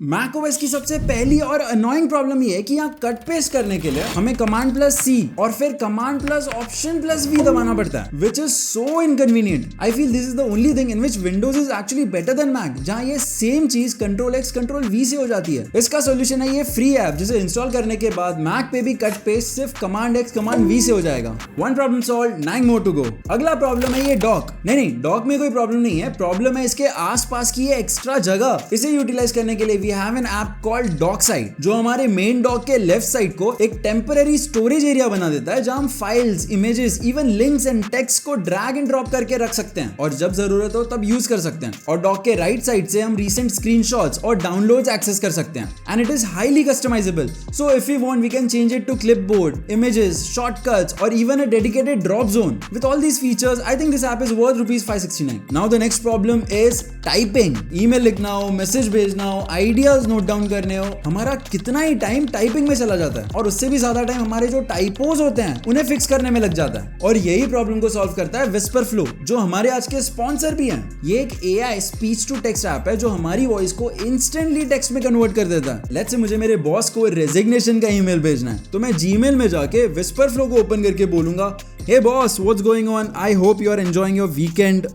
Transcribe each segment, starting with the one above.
Mac OS की सबसे पहली और अनोइंग प्रॉब्लम ये है कि यहाँ कट पेस्ट करने के लिए हमें कमांड प्लस सी और फिर command plus option plus V दबाना पड़ता है, which is so inconvenient. I feel this is the only thing in which Windows is actually better than Mac, जहाँ ये सेम चीज कंट्रोल एक्स कंट्रोल वी से हो जाती है. इसका सोल्यूशन है ये फ्री ऐप, जिसे इंस्टॉल करने के बाद मैक पे भी कट पेस्ट सिर्फ कमांड एक्स कमांड वी से हो जाएगा. One problem solve, 9 more to go. अगला प्रॉब्लम है ये डॉक. नहीं, डॉक में कोई प्रॉब्लम नहीं है, प्रॉब्लम है इसके आसपास की ये एक्स्ट्रा जगह. इसे यूटिलाइज करने के लिए we have an app called Docksite, जो हमारे मेन डॉक के लेफ्ट साइड को एक टेम्पररी स्टोरेज एरिया बना देता है, जहां हम files, images, even links and text को ड्रैग एंड ड्रॉप करके रख सकते हैं और जब जरूरत हो तब यूज कर सकते हैं. और डॉक के राइट साइड से हम रीसेंट स्क्रीनशॉट्स और डाउनलोड्स एक्सेस कर सकते हैं. And it is highly customisable, so if we want we can change it to clipboard, images, shortcuts और even a dedicated drop zone. With all these features, I think this app is worth ₹569. Now the next problem is typing. Email लिखना हो, message भेजना हो, ideas note down करने हो, हमारा कितना ही time typing में चला जाता है और उससे भी ज्यादा टाइम हमारे जो टाइपोज होते हैं उन्हें फिक्स करने में लग जाता है. और यही प्रॉब्लम को सॉल्व करता है Whisperflow, जो हमारे आज के स्पॉन्सर भी हैं. ये एक AI speech to text app है जो हमारी वॉइस को इंस्टेंटली टेक्स्ट में कन्वर्ट कर देता है. लेट्स से मुझे मेरे बॉस को रेजिग्नेशन का ईमेल भेजना है, तो मैं Gmail में जाके Whisperflow को ओपन करके बोलूंगा, hey boss, what's going on, I hope you are enjoying your weekend.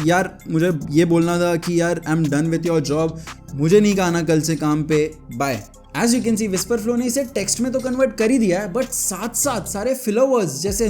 यार मुझे ये बोलना था कि यार I am done with your job, मुझे नहीं कहना कल से काम पे, bye. As you can see Whisperflow ने इसे टेक्स्ट में तो कन्वर्ट कर ही दिया है, बट साथ साथ सारे फिलर वर्ड्स जैसे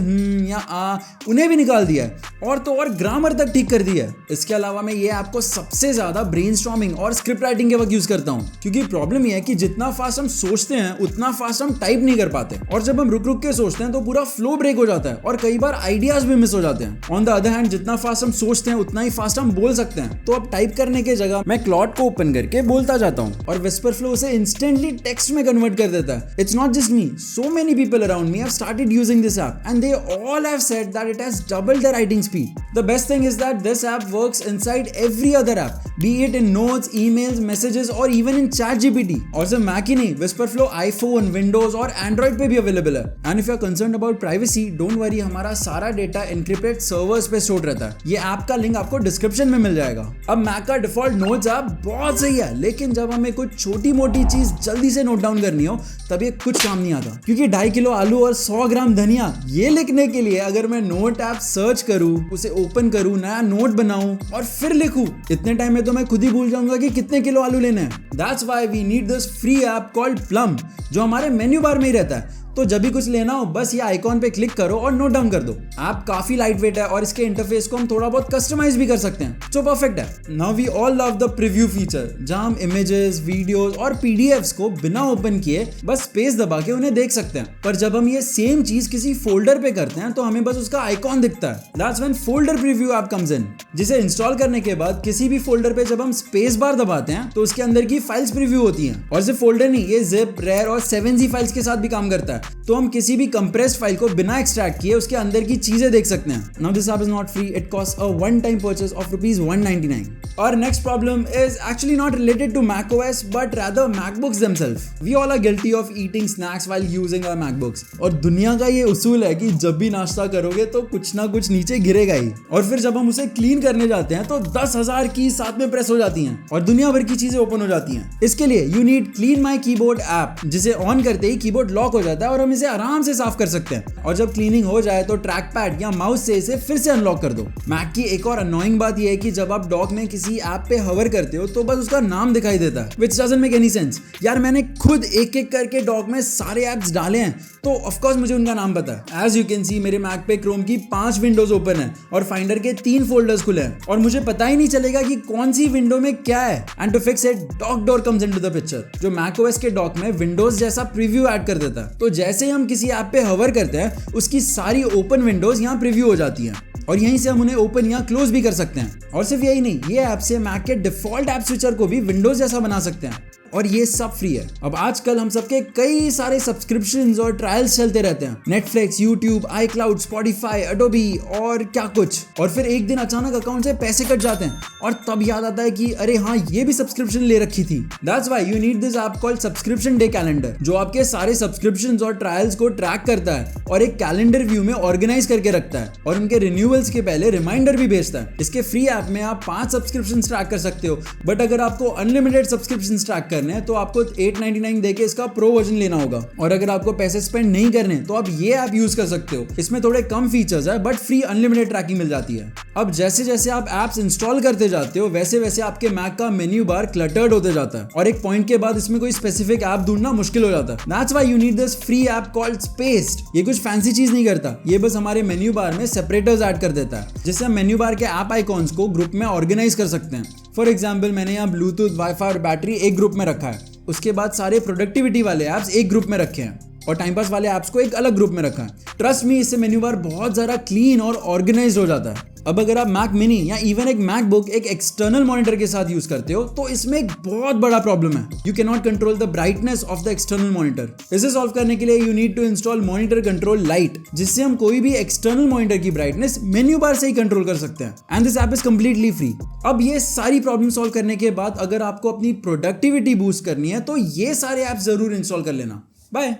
या आ उन्हें भी निकाल दिया है और तो और ग्रामर तक ठीक कर दिया है. इसके अलावा मैं ये आपको सबसे ज्यादा ब्रेनस्टॉर्मिंग और स्क्रिप्ट राइटिंग के वक्त यूज करता हूँ, क्योंकि प्रॉब्लम ये है कि जितना फास्ट हम सोचते हैं उतना फास्ट हम टाइप नहीं कर पाते, और जब हम रुक रुक के सोचते हैं तो पूरा फ्लो ब्रेक हो जाता है और कई बार आइडियाज भी मिस हो जाते हैं. ऑन द अदर हैंड, जितना फास्ट हम सोचते हैं उतना ही फास्ट हम बोल सकते हैं. तो अब टाइप करने के जगह मैं क्लॉड को ओपन करके बोलता जाता हूँ और Whisperflow उसे इंस्टेंटली टेक्स्ट में कन्वर्ट कर देता है. It's not just me. So many people around me have started using this app and they all have said that it has doubled their writing speed. The best thing is that this app works inside every other app, be it in notes, emails, messages or even in ChatGPT. और सिर्फ Mac ही नहीं, Whisperflow iPhone, Windows और Android पे भी available है. And if you're concerned about privacy, don't worry, हमारा सारा data encrypted servers पे स्टोर रहता है. ये ऐप का लिंक आपको डिस्क्रिप्शन में मिल जाएगा. अब Mac का डिफॉल्ट नोट्स ऐप बहुत सही है, लेकिन जब हमें कुछ छोटी मोटी चीज जल्दी से नोट डाउन करनी हो तब ये कुछ काम नहीं आता, क्योंकि 2.5 किलो आलू और 100 ग्राम धनिया ये लिखने के लिए अगर मैं नोट ऐप सर्च करूं, उसे ओपन करूं, नया नोट बनाऊं और फिर लिखूं, इतने टाइम में तो मैं खुद ही भूल जाऊंगा कि कितने किलो आलू लेने हैं. That's why we need this free app called Plum, जो हमारे मेन्यू बार में ही रहता है. तो जब भी कुछ लेना हो बस ये आइकॉन पे क्लिक करो और नोट डाउन कर दो. ऐप काफी लाइट वेट है और इसके इंटरफेस को हम थोड़ा बहुत कस्टमाइज भी कर सकते हैं, तो परफेक्ट है. Now we all love the preview feature, जहां हम इमेजेस, वीडियोस और पीडीएफ्स को बिना ओपन किए बस स्पेस दबा के उन्हें देख सकते हैं. पर जब हम ये सेम चीज किसी फोल्डर पे करते हैं तो हमें बस उसका आइकॉन दिखता है. That's when folder preview app comes in, जिसे इंस्टॉल करने के बाद किसी भी फोल्डर पे जब हम स्पेस बार दबाते हैं तो उसके अंदर की फाइल्स प्रीव्यू होती हैं. और सिर्फ फोल्डर नहीं, ये जिप, रेयर और 7z फाइल्स के साथ भी काम करता है. तो हम किसी भी कंप्रेस्ड फाइल को बिना एक्सट्रैक्ट किए उसके अंदर की चीजें देख सकते हैं. Now this app is not free, it cost a one time purchase of ₹199. Our next problem is actually not related to macOS but rather MacBooks themselves. We all are guilty of eating snacks while using our MacBooks. और दुनिया का ये उसूल है कि जब भी नाश्ता करोगे तो कुछ ना कुछ नीचे गिरेगा ही, और फिर जब हम उसे क्लीन करने जाते हैं तो 10,000 की साथ में प्रेस हो जाती हैं और दुनिया भर की चीजें ओपन हो जाती हैं. इसके लिए you need clean my keyboard app, जिसे ऑन करते ही कीबोर्ड लॉक हो जाता है और हम इसे आराम से साफ कर सकते हैं. और जब क्लीनिंग हो जाए तो ट्रैक पैड या माउस से इसे फिर से अनलॉक कर दो. मैक की एक और अनोइंग बात यह है कि जब आप डॉक में किसी ऐप पे हवर करते हो तो बस उसका नाम दिखाई देता है, which doesn't make any sense. यार मैंने खुद एक एक करके डॉक में सारे ऐप्स डाले हैं, तो ऑफ कोर्स मुझे उनका नाम पता है. एज यू कैन सी मेरे मैक पे क्रोम की 5 विंडोज ओपन है और फाइंडर के 3 फोल्डर्स खुले हैं और मुझे पता ही नहीं चलेगा कि कौन सी विंडो में क्या है. And to fix it, dock door comes into the picture, जो मैकओएस के डॉक में विंडोज जैसा प्रीव्यू ऐड कर देता है. तो जैसे ही हम किसी ऐप पे हवर करते हैं उसकी सारी ओपन विंडोज यहाँ प्रीव्यू हो जाती हैं और यहीं से हम उन्हें ओपन या क्लोज भी कर सकते हैं. और सिर्फ यही नहीं, ये ऐप से मैक के डिफॉल्ट ऐप स्विचर को भी विंडोज जैसा बना सकते हैं और ये सब फ्री है. अब आजकल हम सबके कई सारे सब्सक्रिप्शंस और ट्रायल्स चलते रहते हैं, Netflix, YouTube, iCloud, Spotify, Adobe और क्या कुछ. और फिर एक दिन अचानक अकाउंट से पैसे कट जाते हैं और तब याद आता है कि अरे हाँ, ये भी सब्सक्रिप्शन ले रखी थी. That's why you need this app called subscription day calendar, जो आपके सारे सब्सक्रिप्शंस और ट्रायल्स को ट्रैक करता है और एक कैलेंडर व्यू में ऑर्गेनाइज करके रखता है और उनके रिन्यूअल्स के पहले रिमाइंडर भी भेजता है. इसके फ्री ऐप में आप 5 सब्सक्रिप्शन ट्रैक कर सकते हो, बट अगर आपको अनलिमिटेड सब्सक्रिप्शन ट्रैक करना करने हैं तो आपको 899 देके इसका प्रो वर्जन लेना होगा, और अगर आपको पैसे स्पेंड नहीं करने तो आप ये ऐप यूज कर सकते हो। इसमें थोड़े कम फीचर्स है बट फ्री अनलिमिटेड ट्रैकिंग मिल जाती है। अब जैसे जैसे आप एप्स इंस्टॉल करते जाते हो वैसे वैसे आपके मैक का मेन्यू बार क्लटर्ड होते जाता है, और एक पॉइंट के बाद इसमें कोई स्पेसिफिक ऐप ढूंढना मुश्किल हो जाता है। That's why you need this free app called spaced. ये कुछ फैंसी चीज नहीं करता, ये बस हमारे मेन्यू बार में सेपरेटर्स ऐड कर देता है, जिससे हम मेन्यू बार के ऐप आइकॉन्स को ग्रुप में ऑर्गेनाइज कर सकते हैं। फॉर एग्जाम्पल मैंने यहाँ ब्लूटूथ, वाईफाई और बैटरी एक ग्रुप में रखा है, उसके बाद सारे प्रोडक्टिविटी वाले ऐप्स एक ग्रुप में रखे हैं, और टाइम पास वाले ऐप्स को एक अलग ग्रुप में रखा है। ट्रस्ट मी, इससे मेन्यू बार बहुत ज़्यादा क्लीन और ऑर्गेनाइज हो जाता है। अब अगर आप मैक मिनी या इवन एक मैकबुक एक एक्सटर्नल मॉनिटर के साथ यूज करते हो तो इसमें एक बहुत बड़ा प्रॉब्लम है, you can not control the brightness of the external monitor. इसे सॉल्व करने के लिए you need to install monitor control lite, जिससे हम कोई भी एक्सटर्नल मॉनिटर की ब्राइटनेस मेन्यू बार से ही कंट्रोल कर सकते हैं, and this app is completely free. अब ये सारी प्रॉब्लम सॉल्व करने के बाद अगर आपको अपनी प्रोडक्टिविटी बूस्ट करनी है तो ये सारे ऐप जरूर इंस्टॉल कर लेना। बाय।